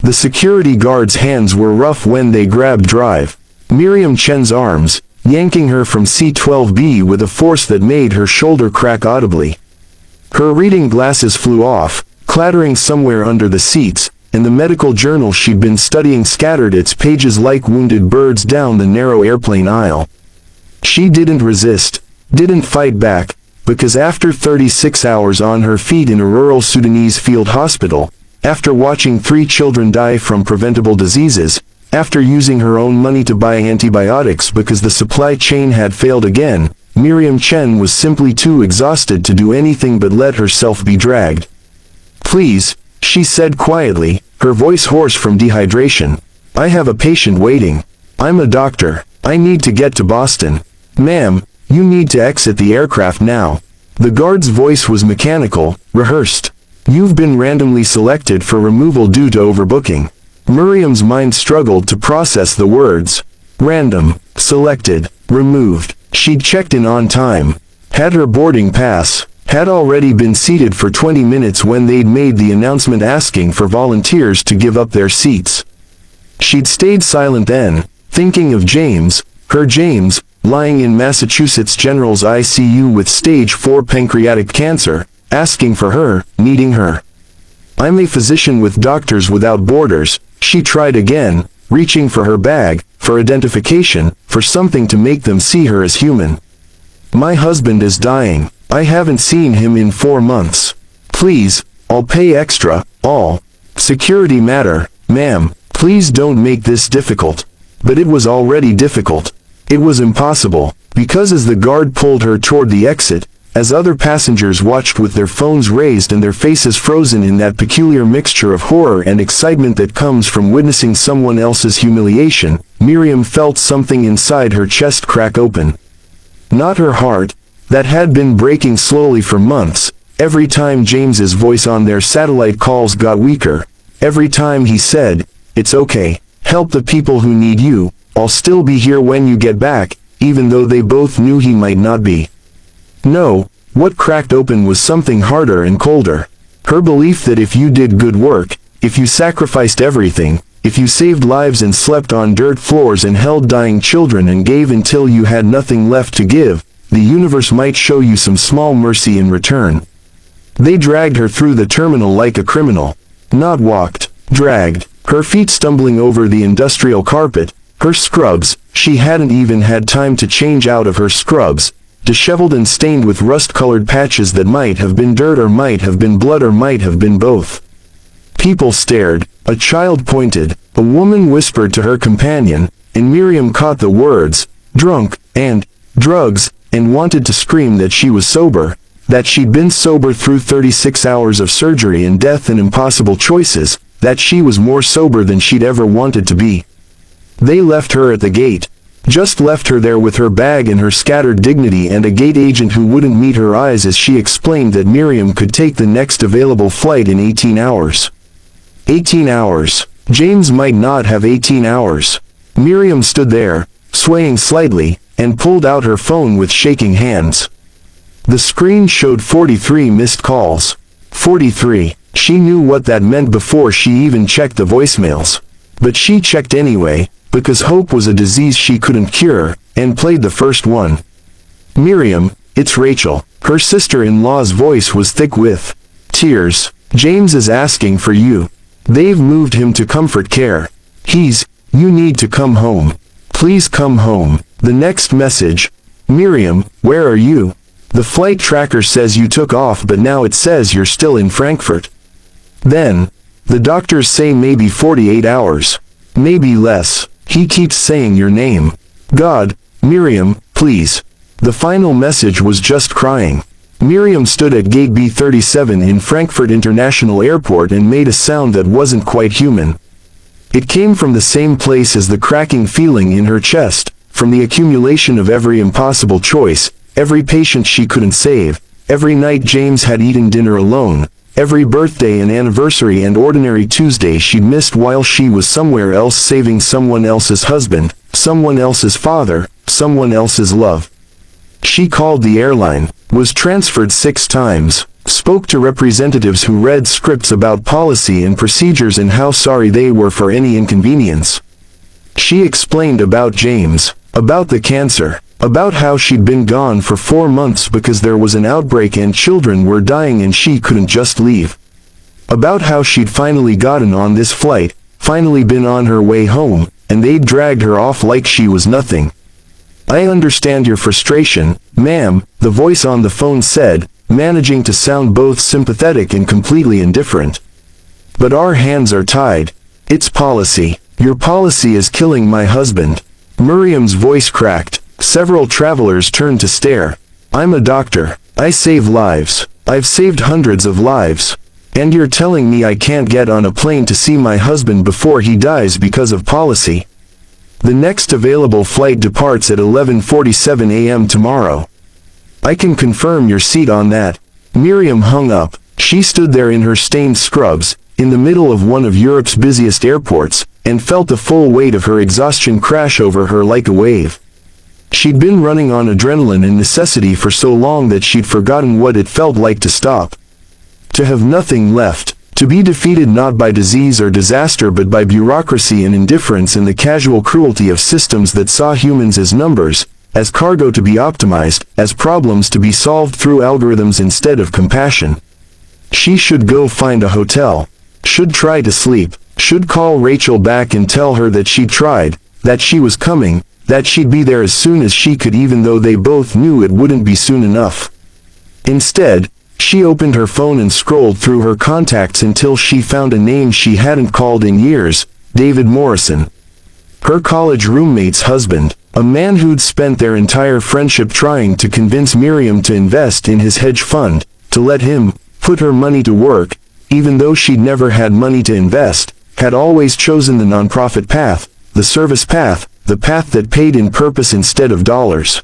The security guard's hands were rough when they grabbed Drive. Miriam Chen's arms, yanking her from C-12B with a force that made her shoulder crack audibly. Her reading glasses flew off, clattering somewhere under the seats, and the medical journal she'd been studying scattered its pages like wounded birds down the narrow airplane aisle. She didn't resist, didn't fight back, because after 36 hours on her feet in a rural Sudanese field hospital, after watching 3 children die from preventable diseases, after using her own money to buy antibiotics because the supply chain had failed again, Miriam Chen was simply too exhausted to do anything but let herself be dragged. "Please," she said quietly, her voice hoarse from dehydration. "I have a patient waiting. I'm a doctor. I need to get to Boston. Ma'am, you need to exit the aircraft now." The guard's voice was mechanical, rehearsed. "You've been randomly selected for removal due to overbooking." Miriam's mind struggled to process the words. Random, selected, removed. She'd checked in on time, had her boarding pass, had already been seated for 20 minutes when they'd made the announcement asking for volunteers to give up their seats. She'd stayed silent then, thinking of James, her James, lying in Massachusetts General's ICU with stage 4 pancreatic cancer, asking for her, needing her. "I'm a physician with Doctors Without Borders," she tried again, reaching for her bag, for identification, for something to make them see her as human. "My husband is dying. I haven't seen him in 4 months. Please, I'll pay extra, all. Security matter, ma'am, please don't make this difficult." But it was already difficult. It was impossible, because as the guard pulled her toward the exit, as other passengers watched with their phones raised and their faces frozen in that peculiar mixture of horror and excitement that comes from witnessing someone else's humiliation, Miriam felt something inside her chest crack open. Not her heart, that had been breaking slowly for months, every time James's voice on their satellite calls got weaker, every time he said, "It's okay, help the people who need you, I'll still be here when you get back," even though they both knew he might not be. No, what cracked open was something harder and colder. Her belief that if you did good work, if you sacrificed everything, if you saved lives and slept on dirt floors and held dying children and gave until you had nothing left to give, the universe might show you some small mercy in return. They dragged her through the terminal like a criminal. Not walked, dragged, her feet stumbling over the industrial carpet, her scrubs, she hadn't even had time to change out of her scrubs, disheveled and stained with rust-colored patches that might have been dirt or might have been blood or might have been both. People stared, a child pointed, a woman whispered to her companion, and Miriam caught the words, drunk, and drugs, and wanted to scream that she was sober, that she'd been sober through 36 hours of surgery and death and impossible choices, that she was more sober than she'd ever wanted to be. They left her at the gate. Just left her there with her bag and her scattered dignity and a gate agent who wouldn't meet her eyes as she explained that Miriam could take the next available flight in 18 hours. 18 hours. James might not have 18 hours. Miriam stood there, swaying slightly, and pulled out her phone with shaking hands. The screen showed 43 missed calls. 43. She knew what that meant before she even checked the voicemails. But she checked anyway, because hope was a disease she couldn't cure, and played the first one. "Miriam, it's Rachel." Her sister-in-law's voice was thick with tears. "James is asking for you. They've moved him to comfort care. You need to come home. Please come home." The next message, "Miriam, where are you? The flight tracker says you took off but now it says you're still in Frankfurt." Then, "The doctors say maybe 48 hours. Maybe less. He keeps saying your name. God, Miriam, please." The final message was just crying. Miriam stood at gate B37 in Frankfurt International Airport and made a sound that wasn't quite human. It came from the same place as the cracking feeling in her chest, from the accumulation of every impossible choice, every patient she couldn't save, every night James had eaten dinner alone, every birthday and anniversary and ordinary Tuesday she'd missed while she was somewhere else saving someone else's husband, someone else's father, someone else's love. She called the airline, was transferred 6 times, spoke to representatives who read scripts about policy and procedures and how sorry they were for any inconvenience. She explained about James, about the cancer, about how she'd been gone for 4 months because there was an outbreak and children were dying and she couldn't just leave. About how she'd finally gotten on this flight, finally been on her way home, and they'd dragged her off like she was nothing. "I understand your frustration, ma'am," the voice on the phone said, managing to sound both sympathetic and completely indifferent. "But our hands are tied. It's policy. Your policy is killing my husband." Miriam's voice cracked. Several travelers turned to stare. "I'm a doctor. I save lives. I've saved hundreds of lives. And you're telling me I can't get on a plane to see my husband before he dies because of policy? The next available flight departs at 11:47 a.m. tomorrow. I can confirm your seat on that." Miriam hung up. She stood there in her stained scrubs, in the middle of one of Europe's busiest airports, and felt the full weight of her exhaustion crash over her like a wave. She'd been running on adrenaline and necessity for so long that she'd forgotten what it felt like to stop. To have nothing left, to be defeated not by disease or disaster but by bureaucracy and indifference and the casual cruelty of systems that saw humans as numbers, as cargo to be optimized, as problems to be solved through algorithms instead of compassion. She should go find a hotel. Should try to sleep. Should call Rachel back and tell her that she tried, that she was coming, that she'd be there as soon as she could even though they both knew it wouldn't be soon enough. Instead, she opened her phone and scrolled through her contacts until she found a name she hadn't called in years, David Morrison. Her college roommate's husband, a man who'd spent their entire friendship trying to convince Miriam to invest in his hedge fund, to let him put her money to work, even though she'd never had money to invest, had always chosen the nonprofit path, the service path, the path that paid in purpose instead of dollars.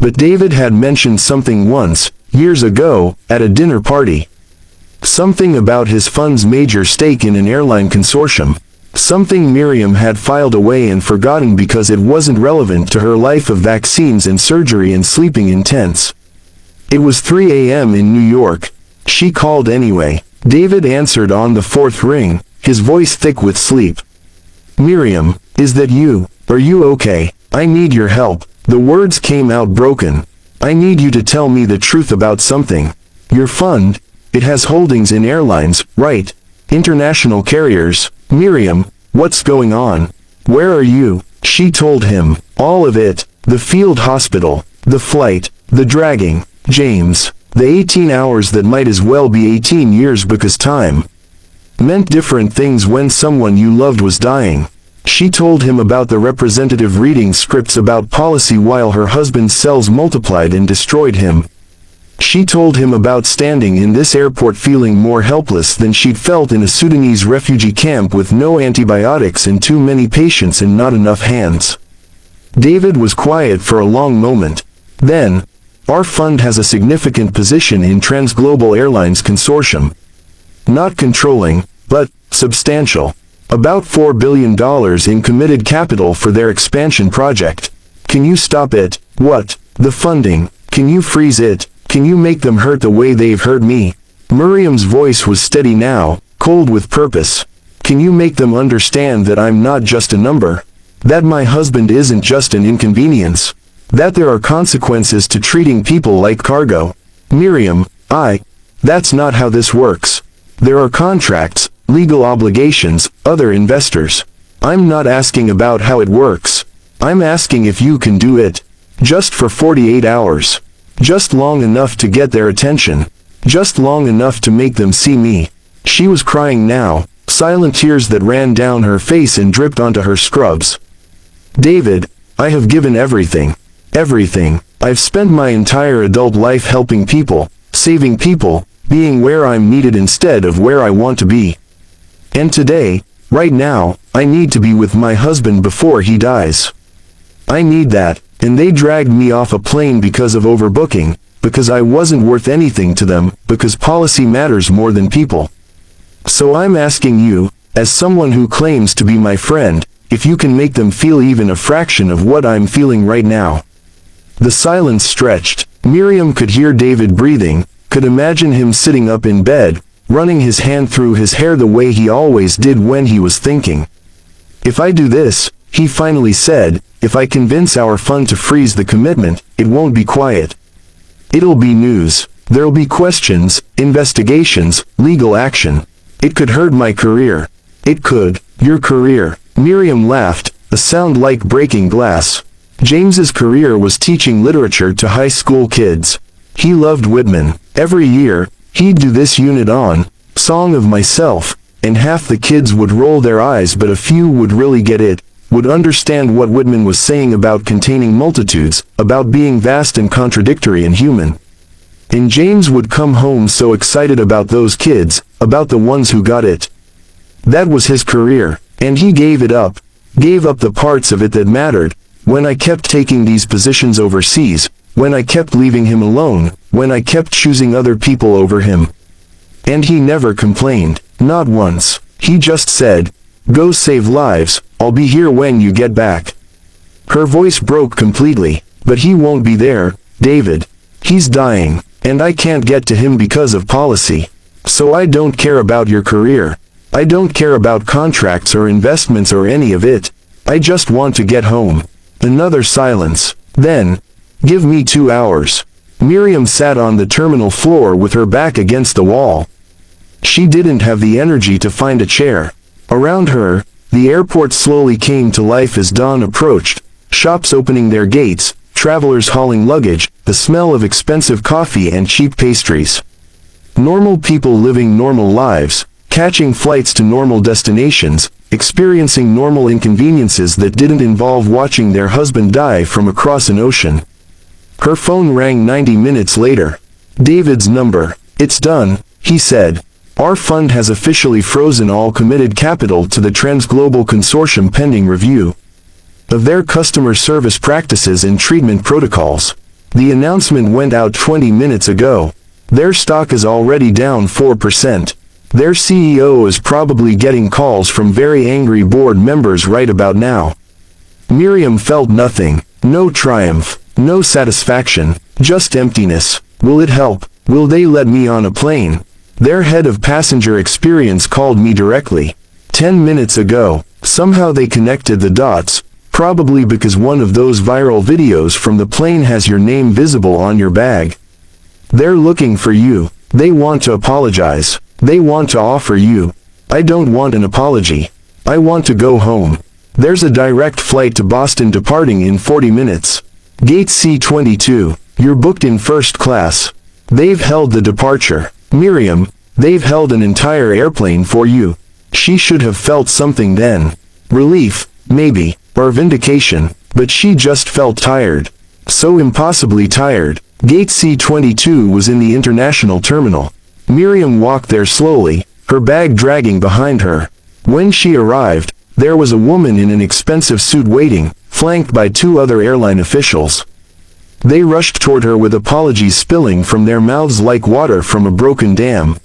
But David had mentioned something once, years ago, at a dinner party. Something about his fund's major stake in an airline consortium. Something Miriam had filed away and forgotten because it wasn't relevant to her life of vaccines and surgery and sleeping in tents. It was 3 a.m. in New York. She called anyway. David answered on the fourth ring, his voice thick with sleep. "Miriam, is that you? Are you okay? I need your help." The words came out broken. "I need you to tell me the truth about something. Your fund, it has holdings in airlines, right? International carriers. Miriam, what's going on? Where are you?" She told him, all of it, the field hospital, the flight, the dragging, James, the 18 hours that might as well be 18 years because time meant different things when someone you loved was dying. She told him about the representative reading scripts about policy while her husband's cells multiplied and destroyed him. She told him about standing in this airport feeling more helpless than she'd felt in a Sudanese refugee camp with no antibiotics and too many patients and not enough hands. David was quiet for a long moment. Then, "Our fund has a significant position in Transglobal Airlines Consortium. Not controlling, but substantial. About $4 billion in committed capital for their expansion project. Can you stop it?" "What? The funding? Can you freeze it? Can you make them hurt the way they've hurt me?" Miriam's voice was steady now, cold with purpose. "Can you make them understand that I'm not just a number? That my husband isn't just an inconvenience? That there are consequences to treating people like cargo?" "Miriam, that's not how this works. There are contracts, legal obligations, other investors. I'm not asking about how it works. I'm asking if you can do it. Just for 48 hours. Just long enough to get their attention. Just long enough to make them see me." She was crying now, silent tears that ran down her face and dripped onto her scrubs. "David, I have given everything. Everything. I've spent my entire adult life helping people, saving people, being where I'm needed instead of where I want to be. And today, right now, I need to be with my husband before he dies. I need that, and they dragged me off a plane because of overbooking, because I wasn't worth anything to them, because policy matters more than people. So I'm asking you, as someone who claims to be my friend, if you can make them feel even a fraction of what I'm feeling right now." The silence stretched. Miriam could hear David breathing, could imagine him sitting up in bed, running his hand through his hair the way he always did when he was thinking. "If I do this," he finally said, "if I convince our fund to freeze the commitment, it won't be quiet. It'll be news. There'll be questions, investigations, legal action. It could hurt my career. It could, your career." Miriam laughed, a sound like breaking glass. James's career was teaching literature to high school kids. He loved Whitman. Every year, he'd do this unit on Song of Myself, and half the kids would roll their eyes, but a few would really get it, would understand what Whitman was saying about containing multitudes, about being vast and contradictory and human. And James would come home so excited about those kids, about the ones who got it. That was his career, and he gave it up, gave up the parts of it that mattered, when I kept taking these positions overseas, when I kept leaving him alone, when I kept choosing other people over him. And he never complained, not once. He just said, "Go save lives, I'll be here when you get back." Her voice broke completely. "But he won't be there, David. He's dying, and I can't get to him because of policy. So I don't care about your career. I don't care about contracts or investments or any of it. I just want to get home." Another silence. Then, "Give me 2 hours." Miriam sat on the terminal floor with her back against the wall. She didn't have the energy to find a chair. Around her, the airport slowly came to life as dawn approached, shops opening their gates, travelers hauling luggage, the smell of expensive coffee and cheap pastries. Normal people living normal lives, catching flights to normal destinations, experiencing normal inconveniences that didn't involve watching their husband die from across an ocean. Her phone rang 90 minutes later. David's number. "It's done," he said. "Our fund has officially frozen all committed capital to the Transglobal Consortium pending review of their customer service practices and treatment protocols. The announcement went out 20 minutes ago. Their stock is already down 4%. Their CEO is probably getting calls from very angry board members right about now." Miriam felt nothing. No triumph. No satisfaction. Just emptiness. Will it help? Will they let me on a plane? Their head of passenger experience called me directly 10 minutes ago. Somehow they connected the dots, probably because one of those viral videos from the plane has your name visible on your bag. They're looking for you. They want to apologize. They want to offer you. I don't want an apology. I want to go home. There's a direct flight to Boston departing in 40 minutes. Gate C22. You're booked in first class. They've held the departure. Miriam, they've held an entire airplane for you. She should have felt something then. Relief, maybe, or vindication, but she just felt tired. So impossibly tired. Gate C22 was in the international terminal. Miriam walked there slowly, her bag dragging behind her. When she arrived, there was a woman in an expensive suit waiting, flanked by 2 other airline officials. They rushed toward her with apologies spilling from their mouths like water from a broken dam.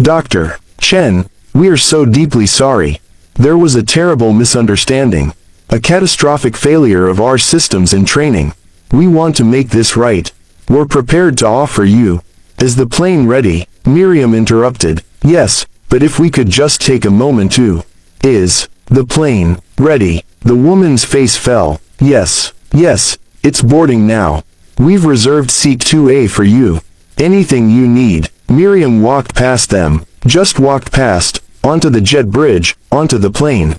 "Dr. Chen, we're so deeply sorry. There was a terrible misunderstanding. A catastrophic failure of our systems and training. We want to make this right. We're prepared to offer you." "Is the plane ready?" Miriam interrupted. "Yes, but if we could just take a moment to." "Is the plane ready?" The woman's face fell. "Yes, yes, it's boarding now. We've reserved seat 2A for you. Anything you need." Miriam walked past them, just walked past, onto the jet bridge, onto the plane.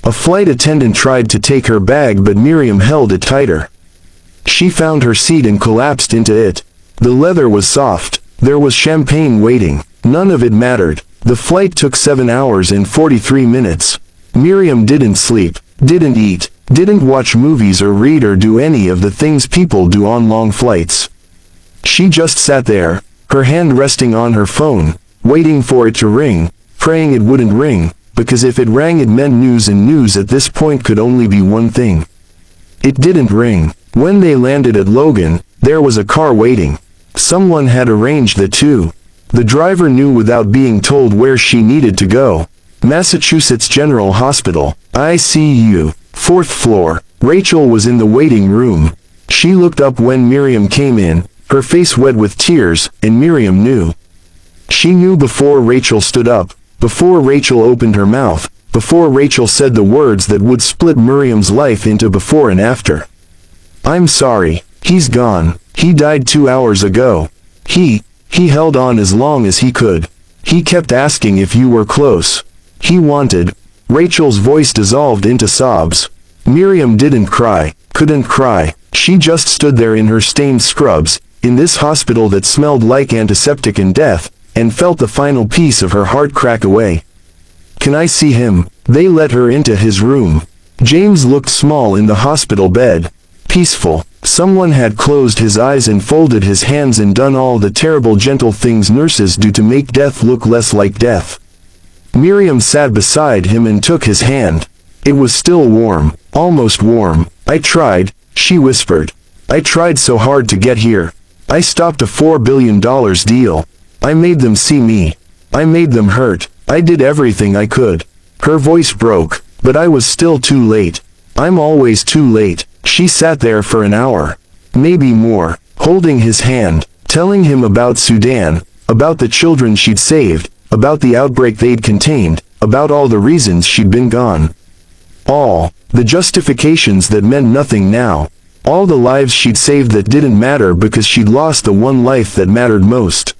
A flight attendant tried to take her bag, but Miriam held it tighter. She found her seat and collapsed into it. The leather was soft. There was champagne waiting. None of it mattered. The flight took 7 hours and 43 minutes. Miriam didn't sleep, didn't eat, didn't watch movies or read or do any of the things people do on long flights. She just sat there, her hand resting on her phone, waiting for it to ring, praying it wouldn't ring, because if it rang it meant news, and news at this point could only be one thing. It didn't ring. When they landed at Logan, there was a car waiting. Someone had arranged the two. The driver knew without being told where she needed to go. Massachusetts General Hospital, ICU, 4th floor. Rachel was in the waiting room. She looked up when Miriam came in, her face wet with tears, and Miriam knew. She knew before Rachel stood up, before Rachel opened her mouth, before Rachel said the words that would split Miriam's life into before and after. "I'm sorry. He's gone. He died 2 hours ago. He held on as long as he could. He kept asking if you were close. He wanted." Rachel's voice dissolved into sobs. Miriam didn't cry, couldn't cry. She just stood there in her stained scrubs, in this hospital that smelled like antiseptic and death, and felt the final piece of her heart crack away. "Can I see him?" They let her into his room. James looked small in the hospital bed. Peaceful. Someone had closed his eyes and folded his hands and done all the terrible gentle things nurses do to make death look less like death. Miriam sat beside him and took his hand. It was still warm, almost warm. "I tried," she whispered. "I tried so hard to get here. I stopped a $4 billion deal. I made them see me. I made them hurt. I did everything I could." Her voice broke, "But I was still too late. I'm always too late." She sat there for an hour, maybe more, holding his hand, telling him about Sudan, about the children she'd saved, about the outbreak they'd contained, about all the reasons she'd been gone. All the justifications that meant nothing now. All the lives she'd saved that didn't matter because she'd lost the one life that mattered most.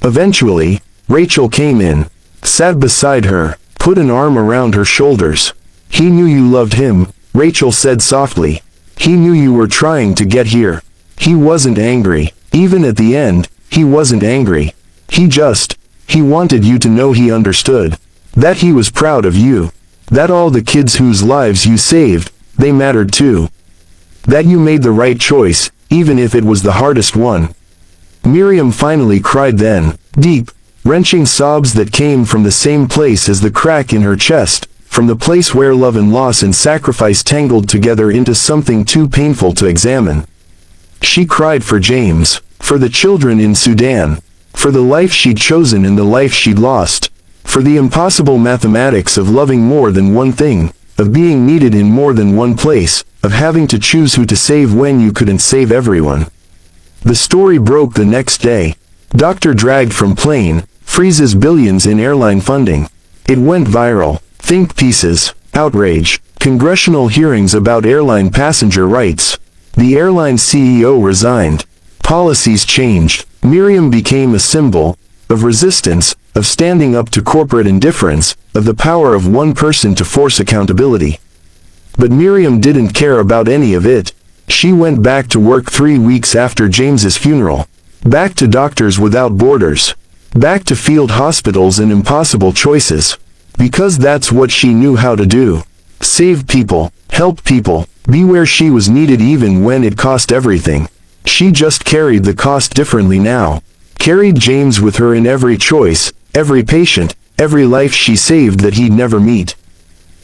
Eventually, Rachel came in, sat beside her, put an arm around her shoulders. "He knew you loved him," Rachel said softly. "He knew you were trying to get here. He wasn't angry. Even at the end, he wasn't angry. He wanted you to know he understood. That he was proud of you. That all the kids whose lives you saved, they mattered too. That you made the right choice, even if it was the hardest one." Miriam finally cried then, deep, wrenching sobs that came from the same place as the crack in her chest, from the place where love and loss and sacrifice tangled together into something too painful to examine. She cried for James, for the children in Sudan, for the life she'd chosen and the life she'd lost, for the impossible mathematics of loving more than one thing, of being needed in more than one place, of having to choose who to save when you couldn't save everyone. The story broke the next day. Doctor dragged from plane, freezes billions in airline funding. It went viral. Think pieces, outrage, congressional hearings about airline passenger rights. The airline CEO resigned. Policies changed. Miriam became a symbol of resistance, of standing up to corporate indifference, of the power of one person to force accountability. But Miriam didn't care about any of it. She went back to work 3 weeks after James's funeral. Back to Doctors Without Borders. Back to field hospitals and impossible choices. Because that's what she knew how to do. Save people, help people, be where she was needed even when it cost everything. She just carried the cost differently now. Carried James with her in every choice, every patient, every life she saved that he'd never meet.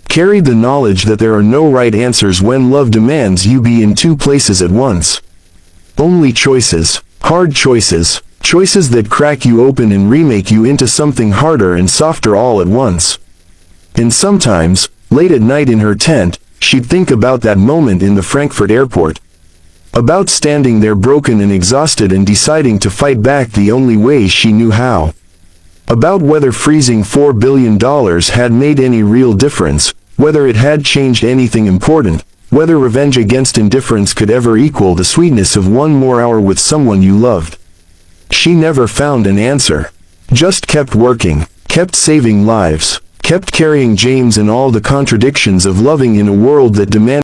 Carried the knowledge that there are no right answers when love demands you be in two places at once. Only choices, hard choices, choices that crack you open and remake you into something harder and softer all at once. And sometimes, late at night in her tent, she'd think about that moment in the Frankfurt airport. About standing there broken and exhausted and deciding to fight back the only way she knew how. About whether freezing $4 billion had made any real difference, whether it had changed anything important, whether revenge against indifference could ever equal the sweetness of one more hour with someone you loved. She never found an answer. Just kept working, kept saving lives, kept carrying James and all the contradictions of loving in a world that demanded